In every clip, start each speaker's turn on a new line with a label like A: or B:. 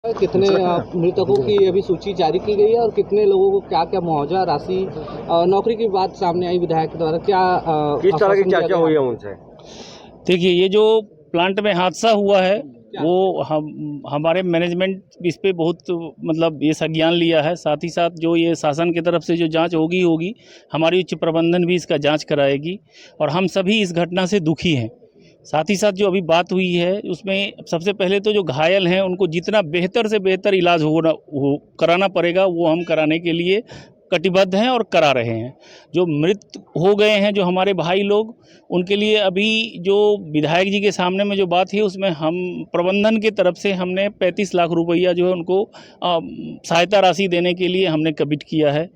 A: कितने मृतकों की अभी सूची जारी की गई है और कितने लोगों को क्या क्या मुआवजा राशि नौकरी की बात सामने आई विधायक के द्वारा क्या
B: किस तरह की चर्चा हुई है उनसे?
C: देखिए, ये जो प्लांट में हादसा हुआ है वो हमारे मैनेजमेंट इस पे बहुत मतलब ये संज्ञान लिया है। साथ ही साथ जो ये शासन की तरफ से जो जांच होगी हमारी उच्च प्रबंधन भी इसका जांच कराएगी और हम सभी इस घटना से दुखी हैं। साथ ही साथ जो अभी बात हुई है उसमें सबसे पहले तो जो घायल हैं उनको जितना बेहतर से बेहतर इलाज कराना पड़ेगा वो हम कराने के लिए कटिबद्ध हैं और करा रहे हैं। जो मृत हो गए हैं जो हमारे भाई लोग, उनके लिए अभी जो विधायक जी के सामने में जो बात है उसमें हम प्रबंधन की तरफ से हमने 35 लाख रुपया जो है उनको सहायता राशि देने के लिए हमने कमिट किया है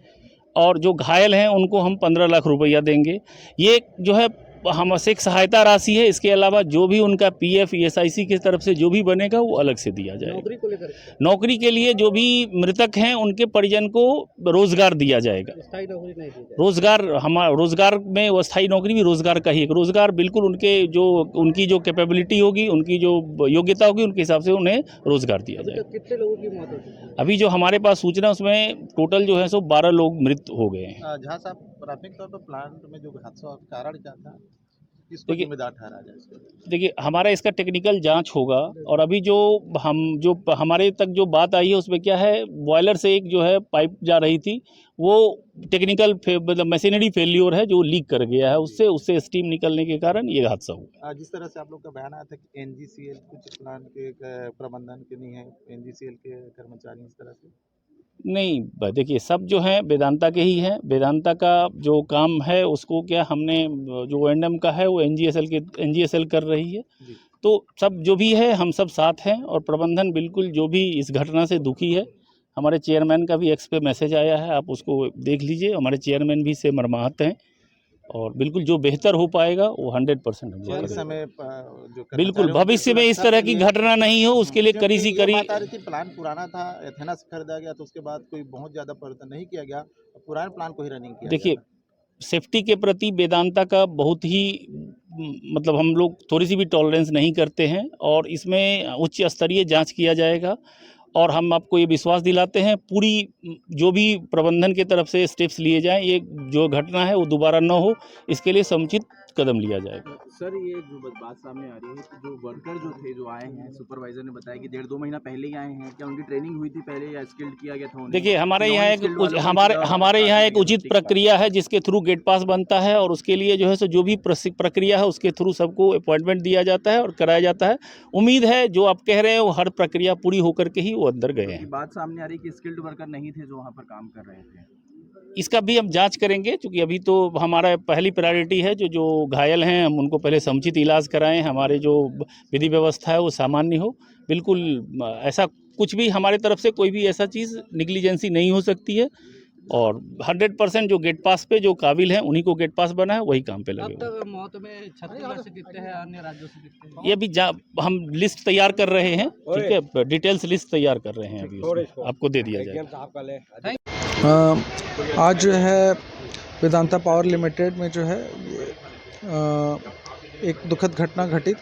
C: और जो घायल हैं उनको हम 15 लाख रुपया देंगे। ये जो है हमसे एक सहायता राशि है। इसके अलावा जो भी उनका पीएफ ईएसआईसी की तरफ से जो भी बनेगा वो अलग से दिया जाएगा।
A: नौकरी को लेकर
C: नौकरी के लिए जो भी मृतक हैं उनके परिजन को रोजगार दिया जाएगा।
A: स्थायी नौकरी नहीं दी जाएगी।
C: रोजगार में वो स्थायी नौकरी भी रोजगार का ही एक रोजगार बिल्कुल उनकी जो कैपेबिलिटी होगी, उनकी जो योग्यता होगी उनके हिसाब से उन्हें रोजगार दिया जाएगा।
A: तो कितने लोगों की मौत हो चुकी है?
C: अभी जो हमारे पास सूचना उसमें टोटल जो है सो 12 लोग मृत हो गए हैं।
D: जहाँ साहब प्राथमिक तौर पर प्लांट में जो हादसा हुआ कारण क्या था, किसको जिम्मेदार ठहरा जाए इसके?
C: देखिए, हमारा इसका टेक्निकल जांच होगा और अभी जो हमारे तक जो बात आई है उसमें क्या है, बॉयलर से एक जो है पाइप जा रही थी वो टेक्निकल मतलब मशीनरी फेल्योर है जो लीक कर गया है, उससे स्टीम निकलने के कारण ये हादसा हुआ।
D: जिस तरह से आप लोग का बयान आया था कि एनजीसीएल कुछ प्लांट के प्रबंधन के नहीं है, एनजीसीएल के कर्मचारी इस तरह से
C: नहीं, देखिए सब जो हैं वेदांता के ही हैं। वेदांता का जो काम है उसको क्या हमने जो O&M का है वो एनजीएसएल कर रही है। तो सब जो भी है हम सब साथ हैं और प्रबंधन बिल्कुल जो भी इस घटना से दुखी है। हमारे चेयरमैन का भी एक्स पे मैसेज आया है, आप उसको देख लीजिए। हमारे चेयरमैन भी से मर्माहत हैं और बिल्कुल जो बेहतर हो पाएगा वो 100% हम लोग करेंगे। बिल्कुल भविष्य में इस तरह की घटना नहीं हो उसके लिए कड़ी सी कड़ी।
D: प्लान पुराना था, एथेना से खरीदा गया तो उसके बाद कोई बहुत ज्यादा परिवर्तन नहीं किया गया, पुराने प्लान को ही रनिंग किया।
C: देखिए, सेफ्टी के प्रति वेदांता का बहुत ही मतलब हम लोग थोड़ी सी भी टॉलरेंस नहीं करते हैं और इसमें उच्च स्तरीय जांच किया जाएगा और हम आपको ये विश्वास दिलाते हैं पूरी जो भी प्रबंधन की तरफ से स्टेप्स लिए जाएं, ये जो घटना है वो दोबारा न हो इसके लिए समुचित कदम लिया जाएगा।
E: सर, ये जो बात सामने आ रही है कि जो वर्कर जो थे जो आए हैं, सुपरवाइजर ने बताया कि 1.5-2 महीना पहले ही आए हैं, क्या उनकी ट्रेनिंग हुई थी पहले या स्किल्ड किया गया था उन्हें?
C: देखिए, हमारे यहाँ एक उचित प्रक्रिया है जिसके थ्रू गेट पास बनता है और उसके लिए जो है सो जो भी प्रक्रिया है उसके थ्रू सबको अपॉइंटमेंट दिया जाता है और कराया जाता है। उम्मीद है जो आप कह रहे हैं वो हर प्रक्रिया पूरी होकर के ही वो अंदर गए हैं।
E: बात सामने आ रही कि स्किल्ड वर्कर नहीं थे जो वहाँ पर काम कर रहे थे।
C: इसका भी हम जांच करेंगे क्योंकि अभी तो हमारा पहली प्रायोरिटी है जो घायल हैं हम उनको पहले समुचित इलाज कराएं, हमारे जो विधि व्यवस्था है वो सामान्य हो। बिल्कुल ऐसा कुछ भी हमारे तरफ से कोई भी ऐसा चीज़ निग्लिजेंसी नहीं हो सकती है और 100% जो गेट पास पे जो काबिल हैं उन्हीं को गेट पास बना है वही काम पे लगे हुए।
A: अब तक मौत में छत्तीसगढ़ से कितने हैं, अन्य राज्यों से कितने हैं?
C: ये अभी हम लिस्ट तैयार कर रहे हैं, ठीक है, डिटेल्स लिस्ट तैयार कर रहे हैं अभी उसमें आपको दे दिया जाएगा।
F: आज जो है वेदांता पावर लिमिटेड में जो है एक दुखद घटना घटित,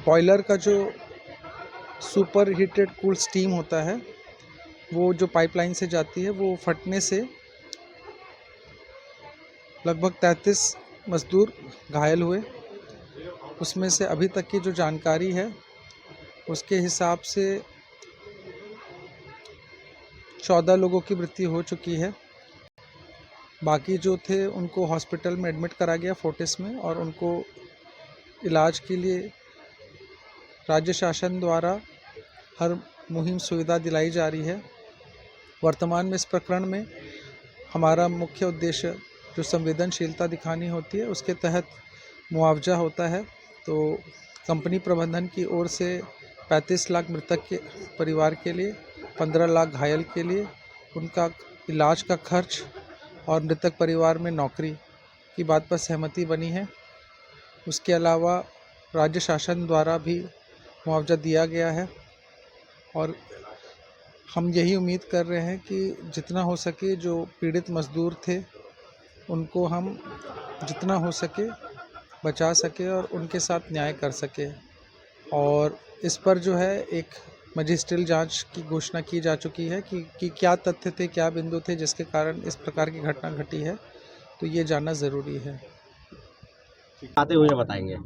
F: बॉयलर का जो सुपर हीटेड कूल स्टीम होता है वो जो पाइपलाइन से जाती है वो फटने से लगभग 33 मजदूर घायल हुए। उसमें से अभी तक की जो जानकारी है उसके हिसाब से 14 लोगों की मृत्यु हो चुकी है। बाकी जो थे उनको हॉस्पिटल में एडमिट करा गया फोर्टिस में और उनको इलाज के लिए राज्य शासन द्वारा हर मुहिम सुविधा दिलाई जा रही है। वर्तमान में इस प्रकरण में हमारा मुख्य उद्देश्य जो संवेदनशीलता दिखानी होती है उसके तहत मुआवजा होता है। तो कंपनी प्रबंधन की ओर से 35 लाख मृतक के परिवार के लिए, 15 लाख घायल के लिए उनका इलाज का खर्च और मृतक परिवार में नौकरी की बात पर सहमति बनी है। उसके अलावा राज्य शासन द्वारा भी मुआवजा दिया गया है और हम यही उम्मीद कर रहे हैं कि जितना हो सके जो पीड़ित मजदूर थे उनको हम जितना हो सके बचा सके और उनके साथ न्याय कर सके। और इस पर जो है एक मजिस्ट्रियल जांच की घोषणा की जा चुकी है कि क्या तथ्य थे, क्या बिंदु थे जिसके कारण इस प्रकार की घटना घटी है, तो ये जानना ज़रूरी है।
B: आते हुए बताएंगे।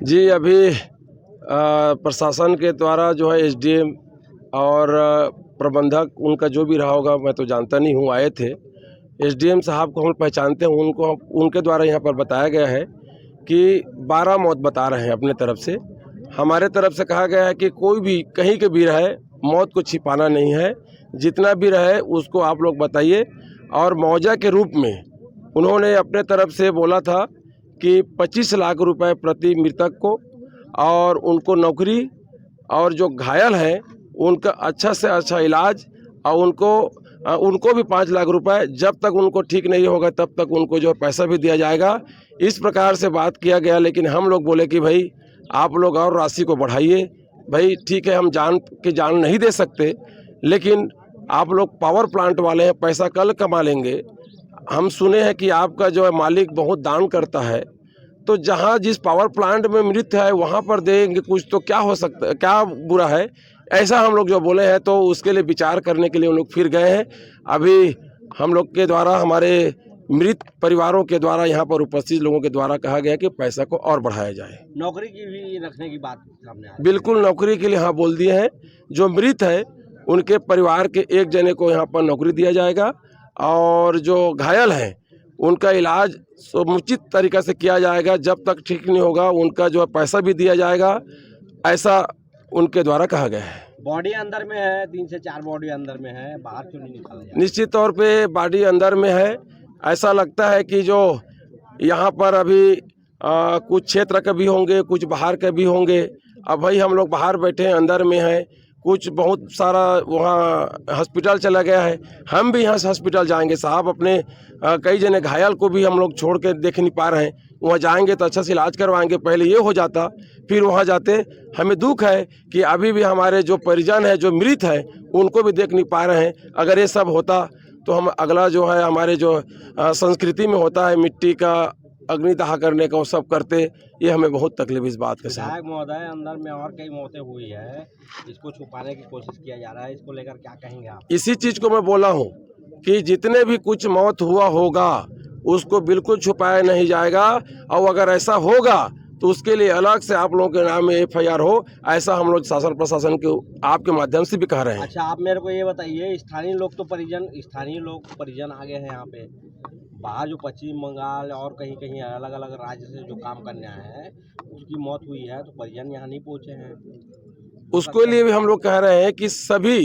G: जी, अभी प्रशासन के द्वारा जो है एसडीएम और प्रबंधक उनका जो भी रहा होगा, मैं तो जानता नहीं हूँ, आए थे। एसडीएम साहब को हम पहचानते हैं, उनके द्वारा यहाँ पर बताया गया है कि 12 मौत बता रहे हैं अपने तरफ से। हमारे तरफ से कहा गया है कि कोई भी कहीं के भी रहे, मौत को छिपाना नहीं है, जितना भी रहे उसको आप लोग बताइए। और मुआवजा के रूप में उन्होंने अपने तरफ से बोला था कि 25 लाख रुपए प्रति मृतक को, और उनको नौकरी, और जो घायल हैं उनका अच्छा से अच्छा इलाज, और उनको भी 5 लाख रुपए, जब तक उनको ठीक नहीं होगा तब तक उनको जो पैसा भी दिया जाएगा। इस प्रकार से बात किया गया, लेकिन हम लोग बोले कि भाई आप लोग और राशि को बढ़ाइए। भाई ठीक है, हम जान नहीं दे सकते, लेकिन आप लोग पावर प्लांट वाले हैं, पैसा कल कमा लेंगे। हम सुने हैं कि आपका जो है मालिक बहुत दान करता है, तो जहाँ जिस पावर प्लांट में मृत है वहाँ पर देंगे कुछ, तो क्या हो सकता है, क्या बुरा है, ऐसा हम लोग जो बोले हैं। तो उसके लिए विचार करने के लिए हम लोग फिर गए हैं। अभी हम लोग के द्वारा, हमारे मृत परिवारों के द्वारा, यहाँ पर उपस्थित लोगों के द्वारा कहा गया कि पैसा को और बढ़ाया जाए।
B: नौकरी की भी रखने की बात सामने आई।
G: बिल्कुल, नौकरी के लिए हाँ बोल दिए हैं। जो मृत है उनके परिवार के एक जने को यहाँ पर नौकरी दिया जाएगा, और जो घायल हैं उनका इलाज समुचित तरीक़े से किया जाएगा। जब तक ठीक नहीं होगा उनका जो है पैसा भी दिया जाएगा, ऐसा उनके द्वारा कहा गया है।
B: बॉडी अंदर में है, 3 से 4 बॉडी अंदर में है, बाहर क्यों नहीं निकाला जाए?
G: निश्चित तौर पे बॉडी अंदर में है। ऐसा लगता है कि जो यहाँ पर अभी कुछ क्षेत्र के भी होंगे, कुछ बाहर के भी होंगे। अब भाई हम लोग बाहर बैठे हैं, अंदर में हैं, कुछ बहुत सारा वहाँ हॉस्पिटल चला गया है। हम भी यहाँ से हॉस्पिटल जाएंगे साहब, अपने कई जने घायल को भी हम लोग छोड़ के देख नहीं पा रहे हैं। वहाँ जाएंगे तो अच्छा से इलाज करवाएंगे, पहले ये हो जाता, फिर वहाँ जाते। हमें दुख है कि अभी भी हमारे जो परिजन है, जो मृत है, उनको भी देख नहीं पा रहे हैं। अगर ये सब होता तो हम अगला जो है हमारे जो संस्कृति में होता है मिट्टी का अग्निदाह करने का, वो सब करते। ये हमें बहुत तकलीफ इस बात के साथ।
B: विधायक महोदय, अंदर में और कई मौतें हुई है, इसको छुपाने की कोशिश किया जा रहा है, इसको लेकर क्या कहेंगे आप?
G: इसी चीज़ को मैं बोला हूँ कि जितने भी कुछ मौत हुआ होगा उसको बिल्कुल छुपाया नहीं जाएगा, और अगर ऐसा होगा तो उसके लिए अलग से आप लोगों के नाम में FIR हो, ऐसा हम लोग शासन प्रशासन के आपके माध्यम से भी कह रहे हैं।
B: अच्छा, आप मेरे को ये बताइए, स्थानीय लोग परिजन आ गए हैं यहाँ पे, बाहर जो पश्चिम बंगाल और कहीं कहीं अलग अलग राज्य से जो काम करने आए हैं, उसकी मौत हुई है, तो परिजन यहाँ नहीं पहुँचे हैं।
G: उसके लिए भी हम लोग कह रहे हैं कि सभी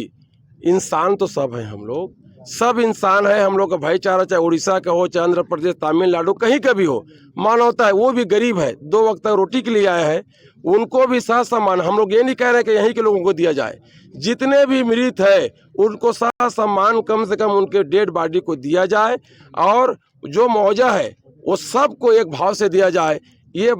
G: इंसान तो सब हैं, हम लोग सब इंसान है। हम लोग का भाईचारा, चाहे उड़ीसा का हो, चाहे आंध्र प्रदेश, तमिलनाडु, कहीं का भी हो, मानवता है। वो भी गरीब है, 2 वक्त तक रोटी के लिए आया है, उनको भी साथ सम्मान। हम लोग ये नहीं कह रहे कि यहीं के लोगों को दिया जाए, जितने भी मृत है उनको साथ सम्मान कम से कम उनके डेड बॉडी को दिया जाए, और जो मुआवजा है वो सबको एक भाव से दिया जाए। ये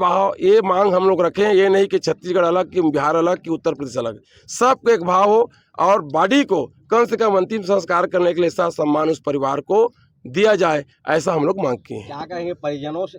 G: मांग हम लोग रखें। ये नहीं कि छत्तीसगढ़ अलग, कि बिहार अलग, कि उत्तर प्रदेश अलग, सबको एक भाव हो, और बॉडी को कम से कम अंतिम संस्कार करने के लिए साथ सम्मान उस परिवार को दिया जाए, ऐसा हम लोग मांग किए हैं।
B: क्या कहेंगे परिजनों से?